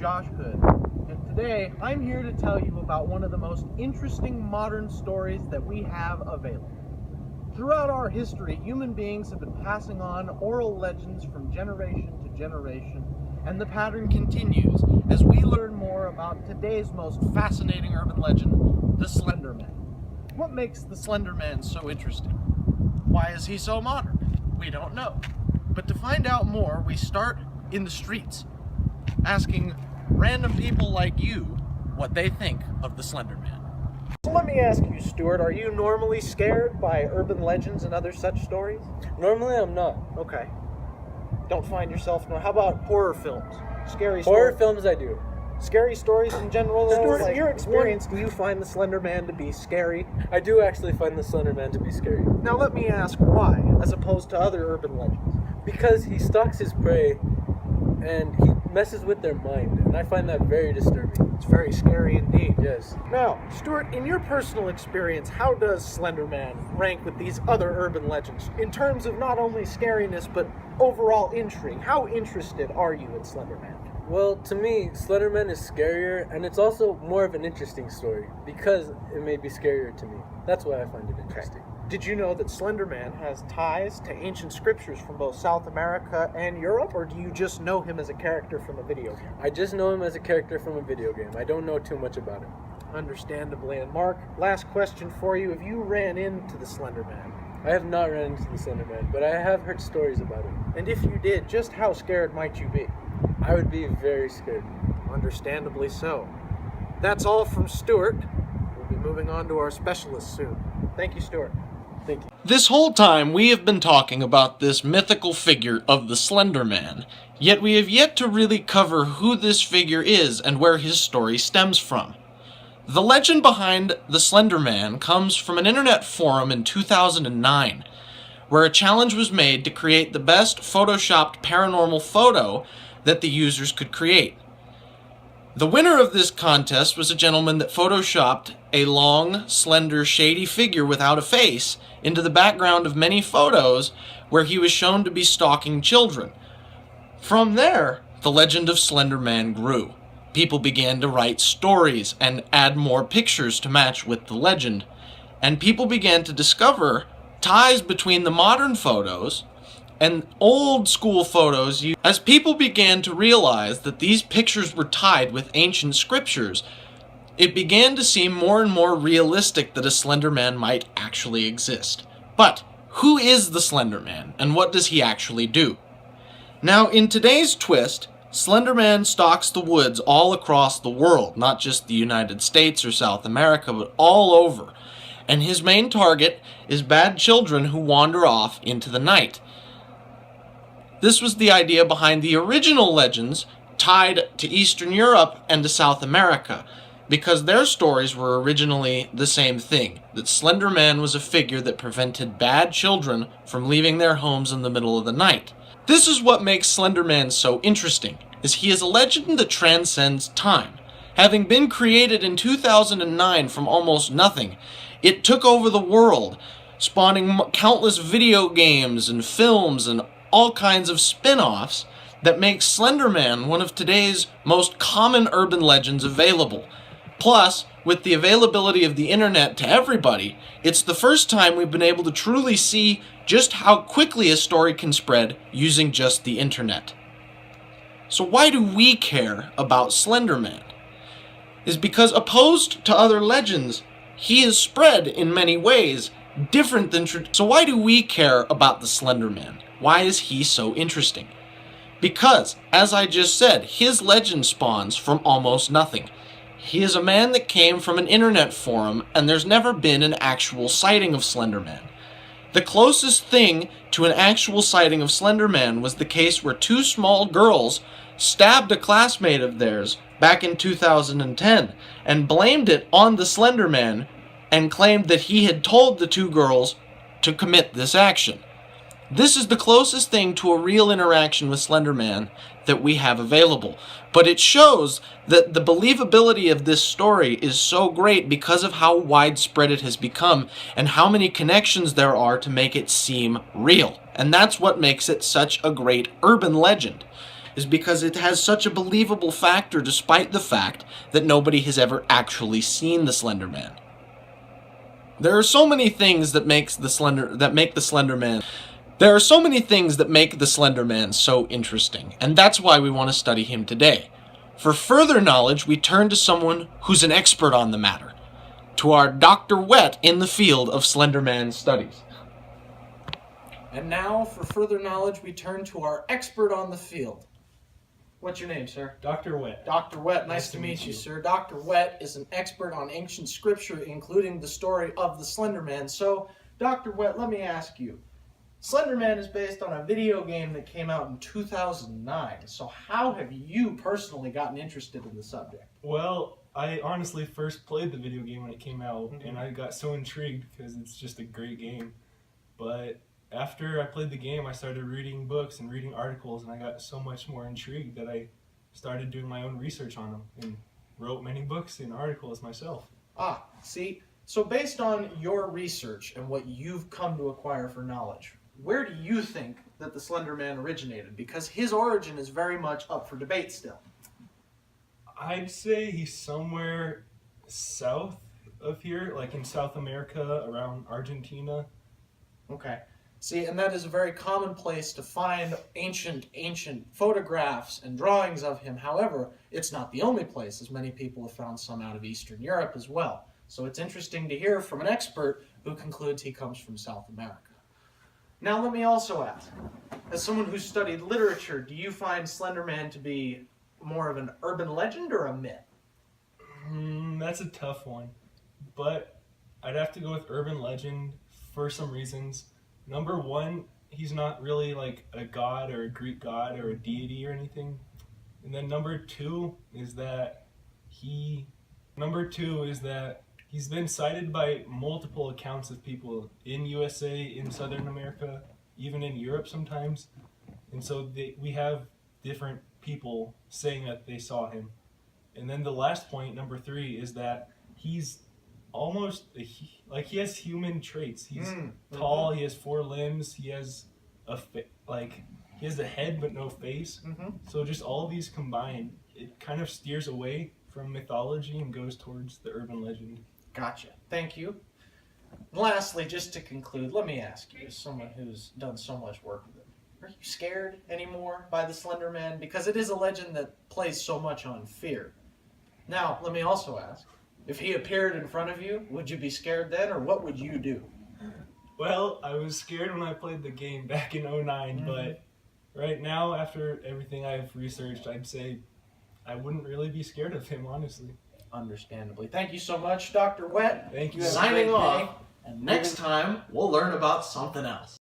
Josh Hood, and today I'm here to tell you about one of the most interesting modern stories that we have available. Throughout our history, human beings have been passing on oral legends from generation to generation, and the pattern continues as we learn more about today's most fascinating urban legend, the Slender Man. What makes the Slender Man so interesting? Why is he so modern? We don't know. But to find out more, we start in the streets, asking random people like you what they think of the Slender Man. So let me ask you, Stuart, are you normally scared by urban legends and other such stories? Normally I'm not. Okay. Don't find yourself, no. How about horror films? Scary Horror stories? films I do. Scary stories in general, though? Stuart, Like, in your experience, do you find the Slender Man to be scary? I do actually find the Slender Man to be scary. Now let me ask why, as opposed to other urban legends. Because he stalks his prey and he messes with their mind, and I find that very disturbing. It's very scary indeed. Yes. Now, Stuart, in your personal experience, how does Slender Man rank with these other urban legends in terms of not only scariness but overall intrigue? How interested are you in Slender Man? Well, to me, Slender Man is scarier, and it's also more of an interesting story because it may be scarier to me. That's why I find it interesting. Did you know that Slender Man has ties to ancient scriptures from both South America and Europe, or do you just know him as a character from a video game? I just know him as a character from a video game. I don't know too much about him. Understandably. And Mark, last question for you. Have you ran into the Slender Man? I have not run into the Slender Man, but I have heard stories about him. And if you did, just how scared might you be? I would be very scared. Understandably so. That's all from Stuart. We'll be moving on to our specialist soon. Thank you, Stuart. Thank you. This whole time we have been talking about this mythical figure of the Slender Man, yet we have yet to really cover who this figure is and where his story stems from. The legend behind the Slender Man comes from an internet forum in 2009, where a challenge was made to create the best photoshopped paranormal photo that the users could create. The winner of this contest was a gentleman that photoshopped a long, slender, shady figure without a face into the background of many photos where he was shown to be stalking children. From there, the legend of Slender Man grew. People began to write stories and add more pictures to match with the legend, and people began to discover ties between the modern photos and old school photos. As people began to realize that these pictures were tied with ancient scriptures, it began to seem more and more realistic that a Slender Man might actually exist. But who is the Slender Man, and what does he actually do? Now, in today's twist, Slender Man stalks the woods all across the world, not just the United States or South America, but all over. And his main target is bad children who wander off into the night. This was the idea behind the original legends tied to Eastern Europe and to South America, because their stories were originally the same thing, that Slender Man was a figure that prevented bad children from leaving their homes in the middle of the night. This is what makes Slender Man so interesting, is he is a legend that transcends time. Having been created in 2009 from almost nothing, it took over the world, spawning countless video games and films and all kinds of spin-offs that make Slender Man one of today's most common urban legends available. Plus, with the availability of the internet to everybody, it's the first time we've been able to truly see just how quickly a story can spread using just the internet. So why do we care about Slender Man? Is because opposed to other legends, he is spread in many ways different than So why do we care about the Slender Man? Why is he so interesting? Because, as I just said, his legend spawns from almost nothing. He is a man that came from an internet forum, and there's never been an actual sighting of Slender Man. The closest thing to an actual sighting of Slender Man was the case where two small girls stabbed a classmate of theirs back in 2010 and blamed it on the Slender Man and claimed that he had told the two girls to commit this action. This is the closest thing to a real interaction with Slender Man that we have available. But it shows that the believability of this story is so great because of how widespread it has become and how many connections there are to make it seem real. And that's what makes it such a great urban legend, is because it has such a believable factor despite the fact that nobody has ever actually seen the Slender Man. There are so many things that make the Slender Man so interesting, and that's why we want to study him today. For further knowledge, we turn to someone who's an expert on the matter, to our Dr. Wet in the field of Slender Man studies. And now, for further knowledge, we turn to our expert on the field. What's your name, sir? Dr. Wet. Dr. Wet, nice to meet you, sir. Dr. Wet is an expert on ancient scripture, including the story of the Slender Man. So, Dr. Wet, let me ask you. Slender Man is based on a video game that came out in 2009. So how have you personally gotten interested in the subject? Well, I honestly first played the video game when it came out, and I got so intrigued because it's just a great game. But after I played the game, I started reading books and reading articles, and I got so much more intrigued that I started doing my own research on them and wrote many books and articles myself. Ah, see? So based on your research and what you've come to acquire for knowledge, where do you think that the Slender Man originated? Because his origin is very much up for debate still. I'd say he's somewhere south of here, like in South America, around Argentina. Okay. See, and that is a very common place to find ancient photographs and drawings of him. However, it's not the only place, as many people have found some out of Eastern Europe as well. So it's interesting to hear from an expert who concludes he comes from South America. Now let me also ask, as someone who's studied literature, do you find Slender Man to be more of an urban legend or a myth? That's a tough one, but I'd have to go with urban legend for some reasons. Number one, he's not really like a god or a Greek god or a deity or anything. And then number two is that he's been cited by multiple accounts of people in USA, in Southern America, even in Europe sometimes. And so we have different people saying that they saw him. And then the last point, number three, is that he's almost, he has human traits. He's tall, he has 4 limbs, he has he has a head but no face. So just all of these combined, it kind of steers away from mythology and goes towards the urban legend. Gotcha. Thank you. Lastly, just to conclude, let me ask you, as someone who's done so much work with it, are you scared anymore by the Slender Man? Because it is a legend that plays so much on fear. Now, let me also ask, if he appeared in front of you, would you be scared then, or what would you do? Well, I was scared when I played the game back in 2009, but right now, after everything I've researched, I'd say I wouldn't really be scared of him, honestly. Understandably. Thank you so much, Dr. Wet. Thank you. Signing off. And next time, we'll learn about something else.